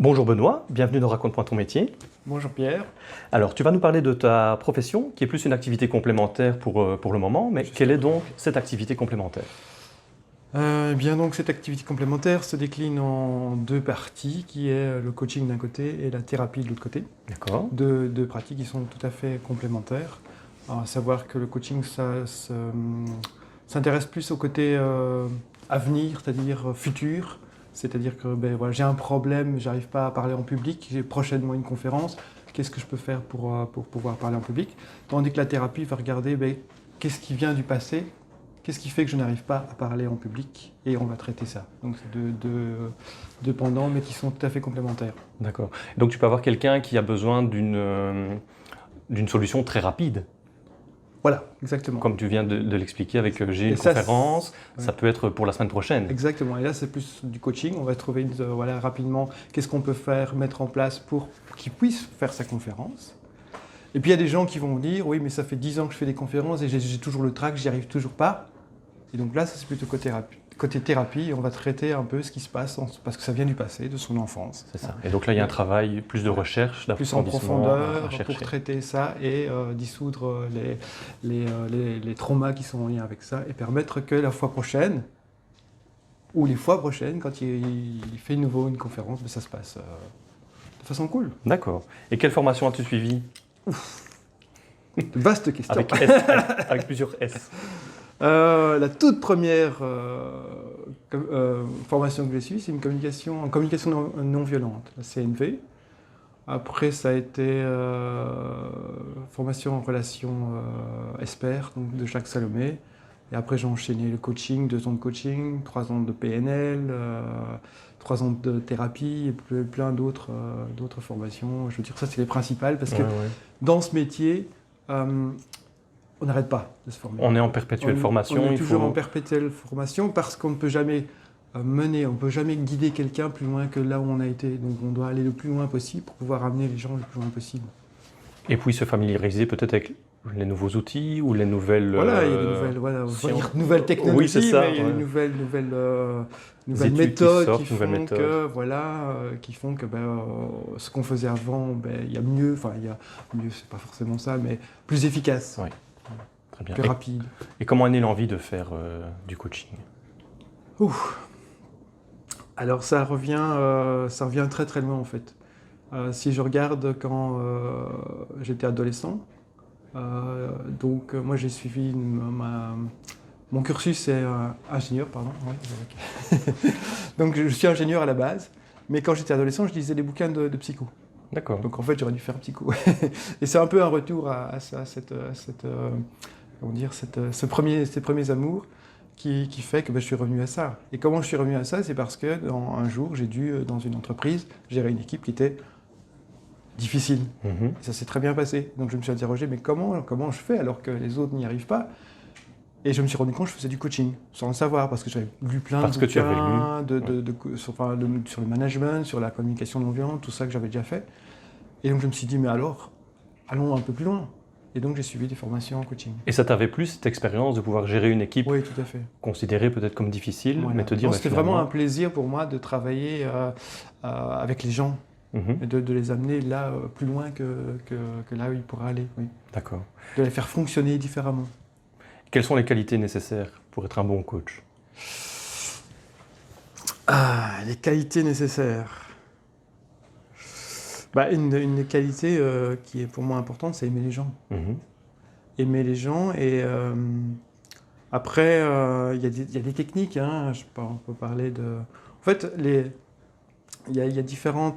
Bonjour Benoît, bienvenue dans Raconte-moi ton métier. Bonjour Pierre. Alors, tu vas nous parler de ta profession, qui est plus une activité complémentaire pour le moment, mais quelle est donc cette activité complémentaire? Bien donc cette activité complémentaire se décline en deux parties, qui est le coaching d'un côté et la thérapie de l'autre côté. D'accord. Deux pratiques qui sont tout à fait complémentaires. Alors, à savoir que le coaching s'intéresse plus au côté avenir, c'est-à-dire futur. C'est-à-dire que voilà, j'ai un problème, j'arrive pas à parler en public, j'ai prochainement une conférence, qu'est-ce que je peux faire pour pouvoir parler en public? Tandis que la thérapie va regarder qu'est-ce qui vient du passé, qu'est-ce qui fait que je n'arrive pas à parler en public, et on va traiter ça. Donc c'est deux pendants, mais qui sont tout à fait complémentaires. D'accord. Donc tu peux avoir quelqu'un qui a besoin d'une solution très rapide, Voilà, exactement. comme tu viens de l'expliquer avec j'ai Et une ça, conférence, ouais. ça peut être pour la semaine prochaine. Exactement. Et là, c'est plus du coaching. On va trouver voilà, rapidement qu'est-ce qu'on peut faire, mettre en place pour qu'il puisse faire sa conférence. Et puis il y a des gens qui vont me dire, oui, mais ça fait 10 ans que je fais des conférences et j'ai toujours le trac, j'y arrive toujours pas. Et donc là, ça c'est plutôt côté thérapie, on va traiter un peu ce qui se passe, parce que ça vient du passé, de son enfance. C'est ça. Et donc là, il y a un travail plus de recherche, Plus en d'approfondissement profondeur à chercher. pour traiter ça et dissoudre les traumas qui sont en lien avec ça et permettre que la fois prochaine, ou les fois prochaines, quand il fait de nouveau une conférence, ça se passe de façon cool. D'accord. Et quelle formation as-tu suivie? Vaste question. Avec S, avec plusieurs S. La toute première formation que j'ai suivie, c'est une communication non violente, la CNV. Après, ça a été formation en relation expert, donc de Jacques Salomé. Et après, j'ai enchaîné le coaching, 2 ans de coaching, 3 ans de PNL, 3 ans de thérapie et plein d'autres formations. Je veux dire, ça, c'est les principales parce que dans ce métier, on n'arrête pas de se former. On est en perpétuelle formation. On est toujours en perpétuelle formation parce qu'on ne peut jamais on ne peut jamais guider quelqu'un plus loin que là où on a été. Donc on doit aller le plus loin possible pour pouvoir amener les gens le plus loin possible. Et puis se familiariser peut-être avec les nouveaux outils ou les nouvelles... Voilà, il y a des nouvelles technologies, oui, c'est ça, mais il y a des nouvelles méthodes qui font que ce qu'on faisait avant, il y a mieux, mieux, c'est pas forcément ça, mais plus efficace. Oui. Très bien. Plus rapide. Et comment est née l'envie de faire du coaching? Alors ça revient très très loin en fait. Si je regarde quand j'étais adolescent, donc moi j'ai suivi mon cursus est ingénieur, pardon. Ouais, donc je suis ingénieur à la base, mais quand j'étais adolescent je lisais des bouquins de psycho. D'accord. Donc en fait j'aurais dû faire psycho. Et c'est un peu un retour à ces premiers amours qui fait que je suis revenu à ça. Et comment je suis revenu à ça? C'est parce que un jour j'ai dû dans une entreprise gérer une équipe qui était difficile. Et ça s'est très bien passé. Donc je me suis interrogé, mais comment je fais alors que les autres n'y arrivent pas? Et je me suis rendu compte que je faisais du coaching, sans le savoir, parce que j'avais lu plein de bouquins sur le management, sur la communication non violente, tout ça que j'avais déjà fait. Et donc je me suis dit, mais alors, allons un peu plus loin. Et donc j'ai suivi des formations en coaching. Et ça t'avait plu cette expérience de pouvoir gérer une équipe oui, tout à fait. Considérée peut-être comme difficile, Voilà. mais te dire... C'était vraiment un plaisir pour moi de travailler avec les gens. Et de les amener là plus loin que là où ils pourraient aller. Oui. D'accord. De les faire fonctionner différemment. Quelles sont les qualités nécessaires pour être un bon coach? Les qualités nécessaires. Une qualité qui est pour moi importante, c'est aimer les gens. Aimer les gens et après, il y a des techniques. Hein, on peut parler de... En fait, il y a différents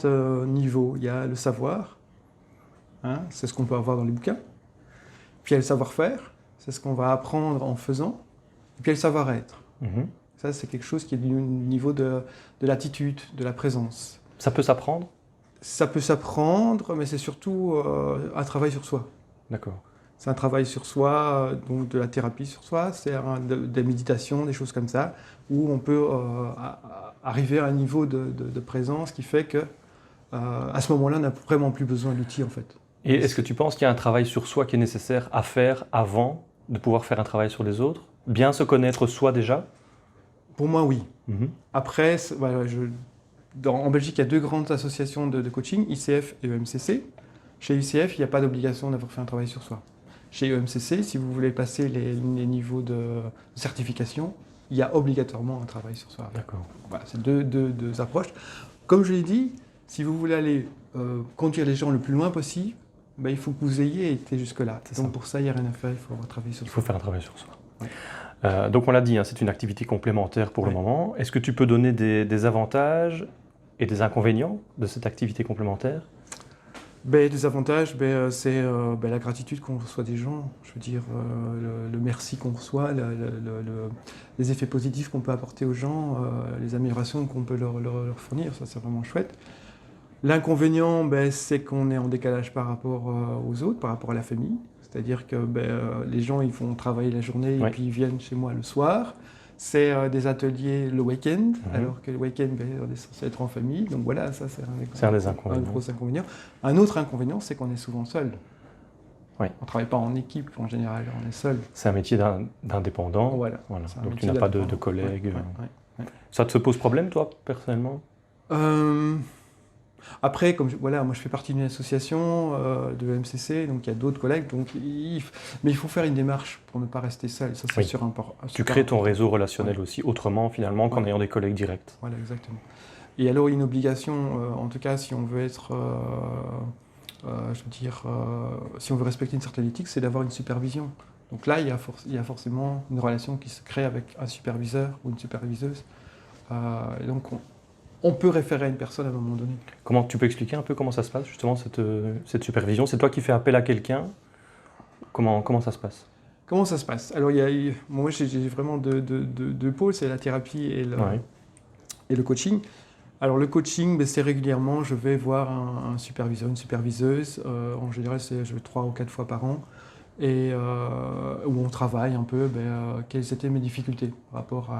niveaux. Il y a le savoir, hein, c'est ce qu'on peut avoir dans les bouquins. Puis il y a le savoir-faire, c'est ce qu'on va apprendre en faisant. Et puis il y a le savoir-être. Ça, c'est quelque chose qui est du niveau de l'attitude, de la présence. Ça peut s'apprendre? Ça peut s'apprendre, mais c'est surtout un travail sur soi. D'accord. C'est un travail sur soi, donc de la thérapie sur soi, c'est des méditations, des choses comme ça, où on peut arriver à un niveau de présence qui fait que à ce moment-là, on n'a vraiment plus besoin d'outils en fait. Et est-ce que tu penses qu'il y a un travail sur soi qui est nécessaire à faire avant de pouvoir faire un travail sur les autres? Bien se connaître soi déjà? Pour moi, oui. Après, voilà, En Belgique, il y a deux grandes associations de coaching, ICF et EMCC. Chez ICF, il n'y a pas d'obligation d'avoir fait un travail sur soi. Chez EMCC, si vous voulez passer les niveaux de certification, il y a obligatoirement un travail sur soi. D'accord. Voilà, c'est deux approches. Comme je l'ai dit, si vous voulez aller conduire les gens le plus loin possible, ben, il faut que vous ayez été jusque-là. Donc pour ça, il n'y a rien à faire, il faut travailler sur soi. Il faut faire un travail sur soi. Ouais. Donc on l'a dit, hein, c'est une activité complémentaire pour le moment. Est-ce que tu peux donner des avantages et des inconvénients de cette activité complémentaire? Des avantages, c'est la gratitude qu'on reçoit des gens, je veux dire, le merci qu'on reçoit, les effets positifs qu'on peut apporter aux gens, les améliorations qu'on peut leur fournir, ça c'est vraiment chouette. L'inconvénient, c'est qu'on est en décalage par rapport aux autres, par rapport à la famille, c'est-à-dire que les gens ils vont travailler la journée et puis ils viennent chez moi le soir. C'est des ateliers le week-end, alors que le week-end, on est censé être en famille. Donc voilà, ça c'est un des inconvénients. Un gros inconvénient. Un autre inconvénient, c'est qu'on est souvent seul. Oui. On ne travaille pas en équipe en général, on est seul. C'est un métier d'indépendant. Voilà. Donc tu n'as pas de collègues. Ouais. Ça te pose problème, toi, personnellement? Après, moi je fais partie d'une association de MCC, donc il y a d'autres collègues, mais il faut faire une démarche pour ne pas rester seul, ça c'est sûr important. Tu crées ton réseau relationnel aussi autrement finalement qu'en ayant des collègues directs. Voilà, exactement. Et alors une obligation, en tout cas si on veut être, si on veut respecter une certaine éthique, c'est d'avoir une supervision. Donc là il y a forcément une relation qui se crée avec un superviseur ou une superviseuse. Et donc on peut référer à une personne à un moment donné. Comment tu peux expliquer un peu comment ça se passe justement cette supervision? C'est toi qui fais appel à quelqu'un? Comment ça se passe? Comment ça se passe? Alors moi j'ai vraiment deux pôles, c'est la thérapie et le coaching. Alors le coaching, c'est régulièrement, je vais voir un superviseur, une superviseuse. En général, je vais 3 ou 4 fois par an. Et où on travaille un peu quelles étaient mes difficultés par rapport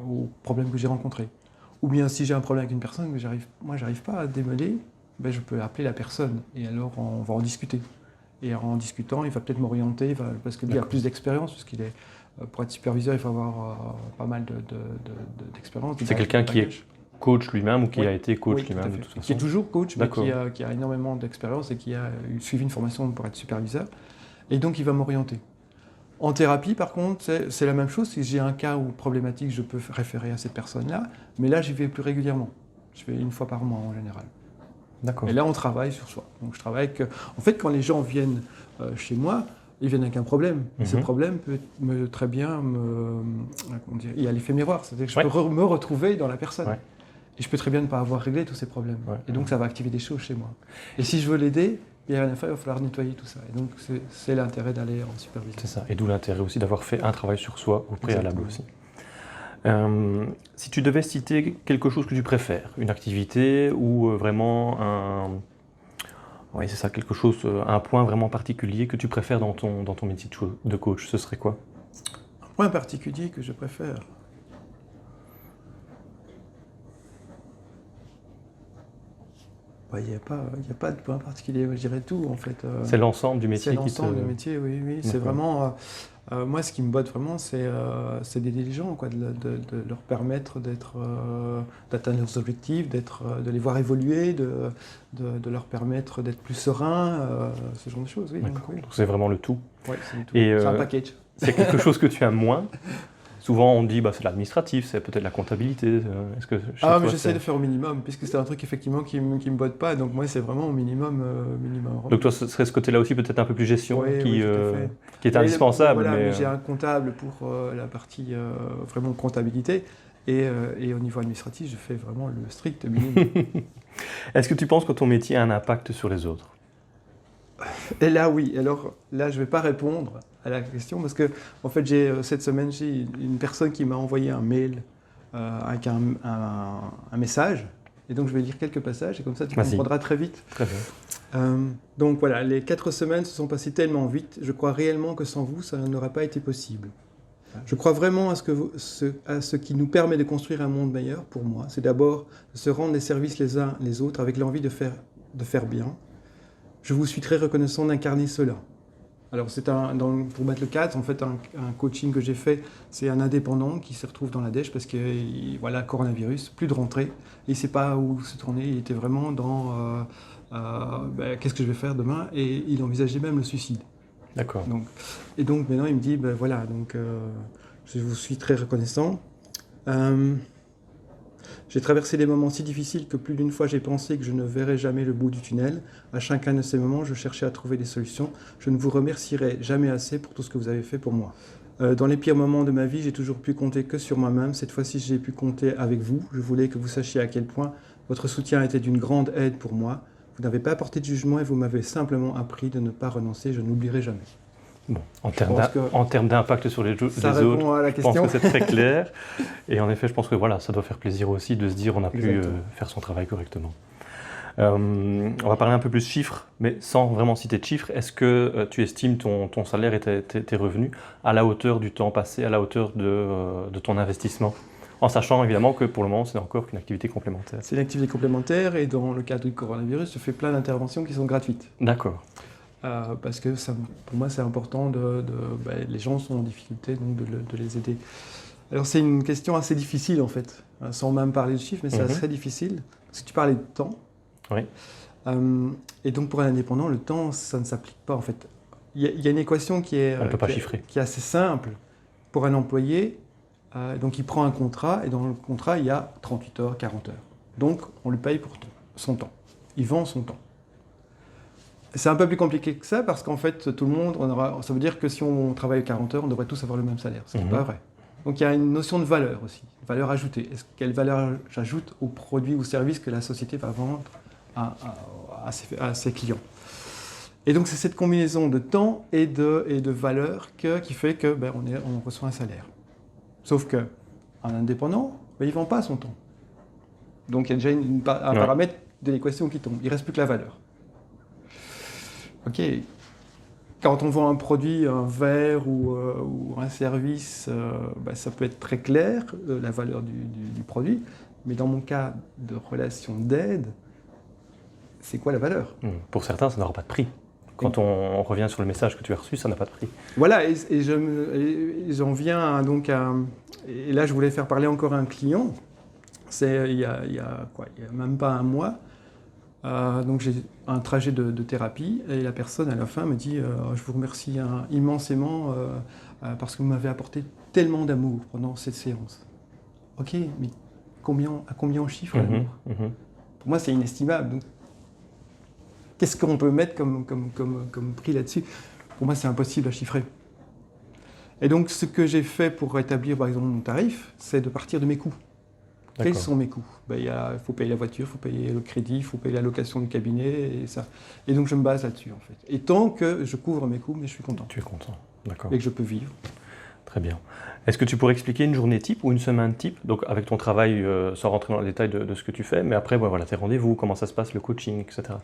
aux problèmes que j'ai rencontrés. Ou bien si j'ai un problème avec une personne que j'arrive pas à démêler, je peux appeler la personne et alors on va en discuter. Et en discutant, il va peut-être m'orienter, parce qu'il a plus d'expérience, parce qu'il est pour être superviseur, il faut avoir pas mal d'expérience. C'est quelqu'un qui est coach lui-même ou qui a été coach lui-même de toute façon. Qui est toujours coach, mais qui a énormément d'expérience et qui a suivi une formation pour être superviseur. Et donc il va m'orienter. En thérapie, par contre, c'est la même chose. Si j'ai un cas ou problématique, je peux référer à cette personne-là. Mais là, j'y vais plus régulièrement. Je vais 1 fois par mois en général. D'accord. Et là, on travaille sur soi. Donc je travaille en fait, quand les gens viennent chez moi, ils viennent avec un problème. Et ce problème peut très bien il y a l'effet miroir. C'est-à-dire que je peux me retrouver dans la personne. Ouais. Et je peux très bien ne pas avoir réglé tous ces problèmes. Ouais. Et donc, ça va activer des choses chez moi. Et si je veux l'aider, il n'y a rien à faire, il va falloir nettoyer tout ça. Et donc, c'est l'intérêt d'aller en supervision. C'est ça. Et d'où l'intérêt aussi d'avoir fait un travail sur soi au préalable aussi. Si tu devais citer quelque chose que tu préfères, une activité ou vraiment quelque chose, un point vraiment particulier que tu préfères dans ton métier de coach, ce serait quoi? Un point particulier que je préfère? Il n'y a pas de point particulier, je dirais tout en fait. C'est l'ensemble du métier qui te... C'est l'ensemble du métier, oui. C'est vraiment... moi, ce qui me botte vraiment, c'est d'aider les gens, de leur permettre d'atteindre leurs objectifs, de les voir évoluer, de leur permettre d'être plus sereins, ce genre de choses. Oui, donc c'est vraiment le tout. Oui, c'est le tout. C'est un package. C'est quelque chose que tu aimes moins. Souvent, on dit c'est l'administratif, c'est peut-être la comptabilité. Est-ce que mais j'essaie de faire au minimum, puisque c'est un truc effectivement qui me botte pas. Donc moi, c'est vraiment au minimum. Donc toi, ce serait ce côté-là aussi peut-être un peu plus gestion qui est indispensable. Voilà, mais j'ai un comptable pour la partie vraiment comptabilité. Et au niveau administratif, je fais vraiment le strict minimum. Est-ce que tu penses que ton métier a un impact sur les autres? Et là, oui. Alors là, je ne vais pas répondre à la question parce que, en fait, cette semaine, j'ai une personne qui m'a envoyé un mail avec un message. Et donc, je vais lire quelques passages et comme ça, tu comprendras très vite. Très bien. Donc voilà, les 4 semaines se sont passées tellement vite. Je crois réellement que sans vous, ça n'aurait pas été possible. Je crois vraiment à ce qui nous permet de construire un monde meilleur pour moi. C'est d'abord de se rendre les services les uns les autres avec l'envie de faire bien. Je vous suis très reconnaissant d'incarner cela. Alors, pour mettre le cadre, en fait, un coaching que j'ai fait, c'est un indépendant qui se retrouve dans la dèche parce que, voilà, coronavirus, plus de rentrée, et il ne sait pas où se tourner. Il était vraiment dans qu'est-ce que je vais faire demain, et il envisageait même le suicide. D'accord. Donc maintenant, il me dit, voilà, je vous suis très reconnaissant. J'ai traversé des moments si difficiles que plus d'une fois j'ai pensé que je ne verrais jamais le bout du tunnel. À chacun de ces moments, je cherchais à trouver des solutions. Je ne vous remercierai jamais assez pour tout ce que vous avez fait pour moi. Dans les pires moments de ma vie, j'ai toujours pu compter que sur moi-même. Cette fois-ci, j'ai pu compter avec vous. Je voulais que vous sachiez à quel point votre soutien était d'une grande aide pour moi. Vous n'avez pas apporté de jugement et vous m'avez simplement appris de ne pas renoncer. Je n'oublierai jamais. Bon, en termes d'impact sur les autres, à la je pense question. que c'est très clair. Et en effet, je pense que voilà, ça doit faire plaisir aussi de se dire on a pu faire son travail correctement. On va parler un peu plus chiffres, mais sans vraiment citer de chiffres. Est-ce que tu estimes ton salaire et tes revenus à la hauteur du temps passé, à la hauteur de ton investissement? En sachant évidemment que pour le moment, c'est encore qu'une activité complémentaire. C'est une activité complémentaire et dans le cadre du coronavirus, je fais plein d'interventions qui sont gratuites. D'accord. Parce que pour moi, c'est important les gens sont en difficulté, donc de les aider. Alors, c'est une question assez difficile, en fait, sans même parler de chiffres, mais c'est assez difficile. Parce que tu parlais de temps. Oui. Et donc, pour un indépendant, le temps, ça ne s'applique pas, en fait. Il y a une équation qui est assez simple. Pour un employé, donc il prend un contrat, et dans le contrat, il y a 38 heures, 40 heures. Donc, on le paye pour son temps. Il vend son temps. C'est un peu plus compliqué que ça parce qu'en fait, tout le monde, ça veut dire que si on travaille 40 heures, on devrait tous avoir le même salaire, ce qui n'est pas vrai. Donc il y a une notion de valeur aussi, valeur ajoutée. Quelle valeur j'ajoute aux produits ou services que la société va vendre à ses clients? Et donc c'est cette combinaison de temps et de valeur qui fait que on reçoit un salaire. Sauf qu'un indépendant, il ne vend pas son temps. Donc il y a déjà un paramètre de l'équation qui tombe. Il ne reste plus que la valeur. Ok, quand on vend un produit, un verre ou un service, ça peut être très clair, la valeur du produit, mais dans mon cas de relation d'aide, c'est quoi la valeur? Pour certains, ça n'aura pas de prix. Quand on revient sur le message que tu as reçu, ça n'a pas de prix. Voilà, et j'en viens et là je voulais faire parler encore un client, il y a même pas un mois. Donc j'ai un trajet de thérapie et la personne à la fin me dit je vous remercie immensément parce que vous m'avez apporté tellement d'amour pendant cette séance. Ok, mais à combien on chiffre l'amour? Pour moi c'est inestimable. Donc, qu'est-ce qu'on peut mettre comme prix là-dessus? Pour moi c'est impossible à chiffrer. Et donc ce que j'ai fait pour rétablir par exemple mon tarif, c'est de partir de mes coûts. Quels sont mes coûts? Il faut payer la voiture, il faut payer le crédit, il faut payer la location du cabinet et ça. Et donc je me base là-dessus en fait. Et tant que je couvre mes coûts, mais je suis content. Tu es content, d'accord. Et que je peux vivre. Très bien. Est-ce que tu pourrais expliquer une journée type ou une semaine type, donc avec ton travail, sans rentrer dans le détail de ce que tu fais, mais après voilà, tes rendez-vous, comment ça se passe, le coaching, etc.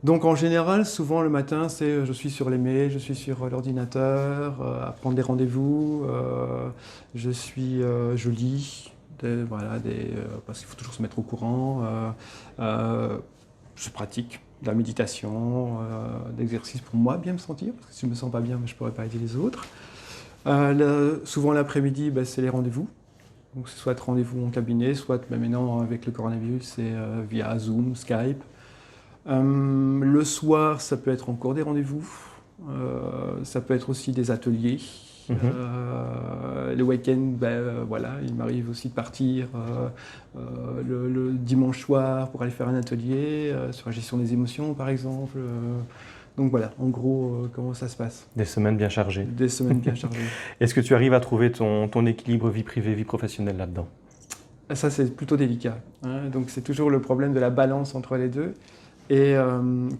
Donc en général, souvent le matin, je suis sur les mails, je suis sur l'ordinateur, à prendre des rendez-vous, je lis, parce qu'il faut toujours se mettre au courant, je pratique de la méditation, d'exercice pour moi, bien me sentir, parce que si je ne me sens pas bien, je ne pourrais pas aider les autres. Souvent l'après-midi, c'est les rendez-vous. Donc c'est soit rendez-vous en cabinet, soit maintenant avec le coronavirus, c'est via Zoom, Skype. Le soir, ça peut être encore des rendez-vous, ça peut être aussi des ateliers. Le week-end, il m'arrive aussi de partir le dimanche soir pour aller faire un atelier sur la gestion des émotions, par exemple. Donc voilà, en gros, comment ça se passe. Des semaines bien chargées. Des semaines bien chargées. Est-ce que tu arrives à trouver ton équilibre vie privée, vie professionnelle là-dedans? Ça, c'est plutôt délicat. Donc c'est toujours le problème de la balance entre les deux. Et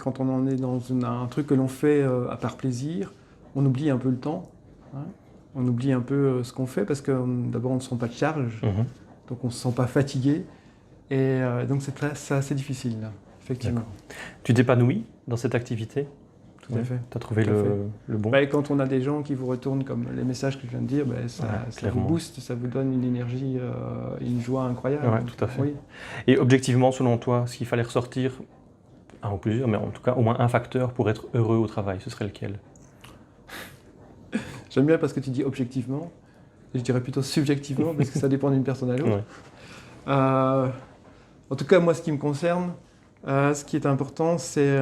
quand on en est dans un truc que l'on fait par plaisir, on oublie un peu le temps. On oublie un peu ce qu'on fait parce que d'abord on ne se sent pas de charge, donc on ne se sent pas fatigué. Et donc c'est assez difficile, là, effectivement. Tu t'épanouis dans cette activité? Tout à fait. Tu as trouvé le bon? Quand on a des gens qui vous retournent comme les messages que je viens de dire, ça vous booste, ça vous donne une énergie, une joie incroyable. Oui, tout à fait. Oui. Et objectivement, selon toi, ce qu'il fallait ressortir un ou plusieurs, mais en tout cas au moins un facteur pour être heureux au travail, ce serait lequel? J'aime bien parce que tu dis objectivement, et je dirais plutôt subjectivement, parce que ça dépend d'une personne à l'autre. Ouais. En tout cas, moi, ce qui me concerne, ce qui est important, c'est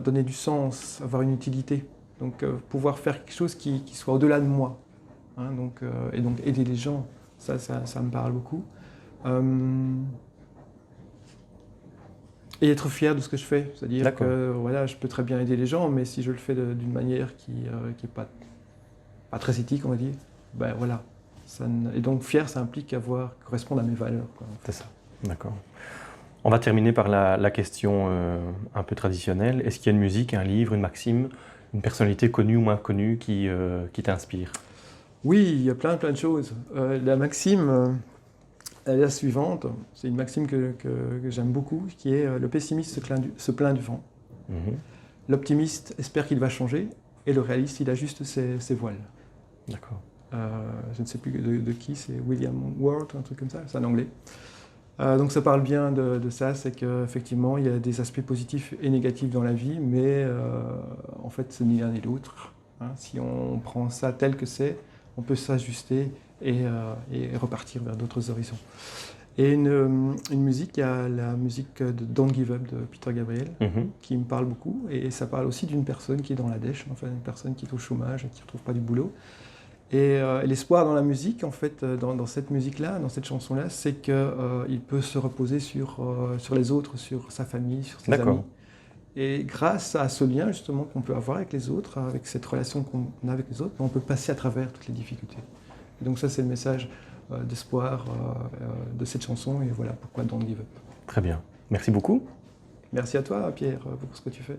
donner du sens, avoir une utilité. Donc, pouvoir faire quelque chose qui soit au-delà de moi. Hein, et donc, aider les gens, ça me parle beaucoup. Et être fier de ce que je fais. C'est-à-dire que voilà, je peux très bien aider les gens, mais si je le fais d'une manière qui n'est pas très éthique, on va dire, ben voilà. Et donc, fier, ça implique correspondre à mes valeurs, quoi. C'est ça, d'accord. On va terminer par la question un peu traditionnelle. Est-ce qu'il y a une musique, un livre, une maxime, une personnalité connue ou moins connue qui t'inspire? Oui, il y a plein de choses. La maxime, elle est la suivante. C'est une maxime que j'aime beaucoup, qui est le pessimiste se plaint du vent. Mhm. L'optimiste espère qu'il va changer, et le réaliste, il ajuste ses voiles. D'accord. Je ne sais plus de qui, c'est William Ward, un truc comme ça, c'est en anglais. Donc ça parle bien de ça, c'est qu'effectivement il y a des aspects positifs et négatifs dans la vie, mais en fait c'est ni l'un ni l'autre. Hein. Si on prend ça tel que c'est, on peut s'ajuster et repartir vers d'autres horizons. Et une musique, il y a la musique de Don't Give Up de Peter Gabriel, qui me parle beaucoup, et ça parle aussi d'une personne qui est dans la dèche, enfin une personne qui est au chômage et qui ne retrouve pas du boulot. Et l'espoir dans la musique, en fait, dans cette musique-là, dans cette chanson-là, c'est qu'il peut se reposer sur les autres, sur sa famille, sur ses amis. Et grâce à ce lien, justement, qu'on peut avoir avec les autres, avec cette relation qu'on a avec les autres, on peut passer à travers toutes les difficultés. Et donc ça, c'est le message d'espoir de cette chanson, et voilà pourquoi Don't Give Up. Très bien. Merci beaucoup. Merci à toi, Pierre, pour ce que tu fais.